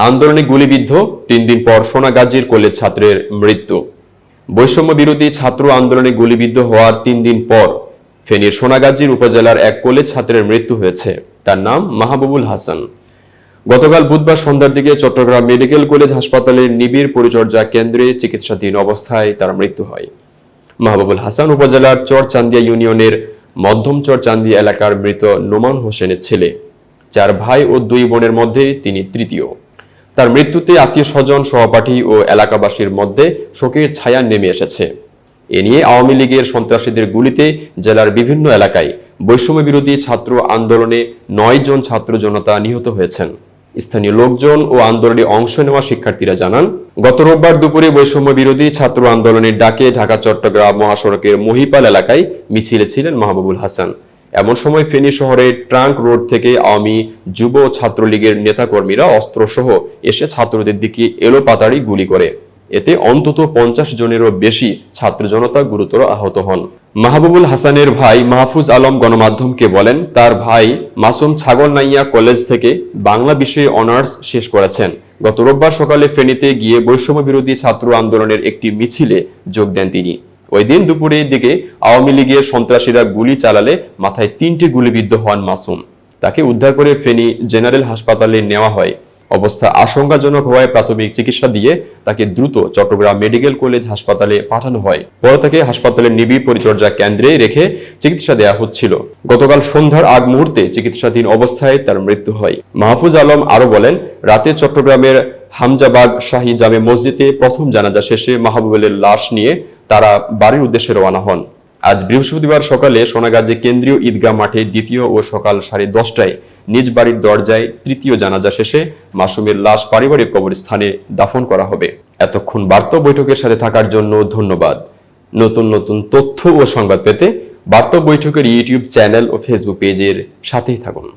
আন্দোলনে গুলিবিদ্ধ 3 দিন পর সোনাগাজীর কলেজ ছাত্রের মৃত্যু। বৈষম্য বিরোধী ছাত্র আন্দোলনে গুলিবিদ্ধ হওয়ার 3 দিন পর ফেনীর সোনাগাজীর উপজেলার এক কলেজ ছাত্রের মৃত্যু হয়েছে। তার নাম মাহবুবুল হাসান। গতকাল বুধবার সন্ধ্যার দিকে চট্টগ্রাম মেডিকেল কলেজ হাসপাতালের নিবিড় পরিচর্যা কেন্দ্রে চিকিৎসাধীন অবস্থায় তার মৃত্যু হয়। মাহবুবুল হাসান উপজেলার চরচান্দিয়া ইউনিয়নের মধ্যম চরচান্দিয়া এলাকার মৃত নোমান হোসেনের ছেলে। 4 ভাই ও 2 বোনের মধ্যে তিনি তৃতীয়। তার মৃত্যুতে আত্মীয়-স্বজন, সহপাঠী ও এলাকাবাসীর মধ্যে শোকের ছায়া নেমে এসেছে। এ নিয়ে আওয়ামী লীগের সন্ত্রাসীদের গুলিতে জেলার বিভিন্ন এলাকায় বৈষম্য বিরোধী ছাত্র আন্দোলনে 9 জন ছাত্র জনতা নিহত হয়েছেন। স্থানীয় লোকজন ও আন্দোলনে অংশ নেওয়া শিক্ষার্থীরা জানান, গত রোববার দুপুরে বৈষম্য বিরোধী ছাত্র আন্দোলনের ডাকে ঢাকা-চট্টগ্রাম মহাসড়কের মহিপাল এলাকায় মিছিলে ছিলেন মাহবুবুল হাসান। এমন সময় ফেনী শহরের ট্রাঙ্ক রোড থেকে আওয়ামী যুব ছাত্রলীগের নেতাকর্মীরা অস্ত্রসহ এসে ছাত্রদের দিকে এলোপাতাড়ি গুলি করে। এতে অন্তত 50 জনেরও বেশি ছাত্র জনতা গুরুতর আহত হন। মাহবুবুল হাসানের ভাই মাহফুজ আলম গণমাধ্যমকে বলেন, তার ভাই মাসুম ছাগলনাইয়া কলেজ থেকে বাংলা বিষয়ে অনার্স শেষ করেছেন। গত রোববার সকালে ফেনীতে গিয়ে বৈষম্য বিরোধী ছাত্র আন্দোলনের একটি মিছিলে যোগ দেন তিনি। ওই দিন দুপুরের দিকে আওয়ামী লীগের সন্ত্রাসীরা গুলি চালালে মাথায় 3টি গুলিবিদ্ধ হন মাসুম। তাকে উদ্ধার করে ফেনী জেনারেল হাসপাতালে নেওয়া হয়। অবস্থা আশঙ্কাজনক হওয়ায় প্রাথমিক চিকিৎসা দিয়ে তাকে দ্রুত চট্টগ্রাম মেডিকেল কলেজ হাসপাতালে পাঠানো হয়। পরে তাকে হাসপাতালের নিবিড় পরিচর্যা কেন্দ্রে রেখে চিকিৎসা দেওয়া হচ্ছিল। গতকাল সন্ধ্যার আগ মুহূর্তে চিকিৎসাধীন অবস্থায় তার মৃত্যু হয়। মাহফুজ আলম আরো বলেন, রাতে চট্টগ্রামের হামজাবাগ শাহী জামে মসজিদে প্রথম জানাজা শেষে মাহবুবের লাশ নিয়ে তারা বাড়ির উদ্দেশ্যে রওনা হন। আজ বৃহস্পতিবার সকালে সোনাগাজী কেন্দ্রীয় ঈদগাহ মাঠে দ্বিতীয় ও সকাল 10:30টায় নিজ বাড়ির দরজায় তৃতীয় জানাজা শেষে মাসুমের লাশ পারিবারিক কবরস্থানে দাফন করা হবে। এতক্ষণ বার্তা বৈঠকের সাথে থাকার জন্য ধন্যবাদ। নতুন নতুন তথ্য ও সংবাদ পেতে বার্তা বৈঠকের ইউটিউব চ্যানেল ও ফেসবুক পেজের সাথেই থাকুন।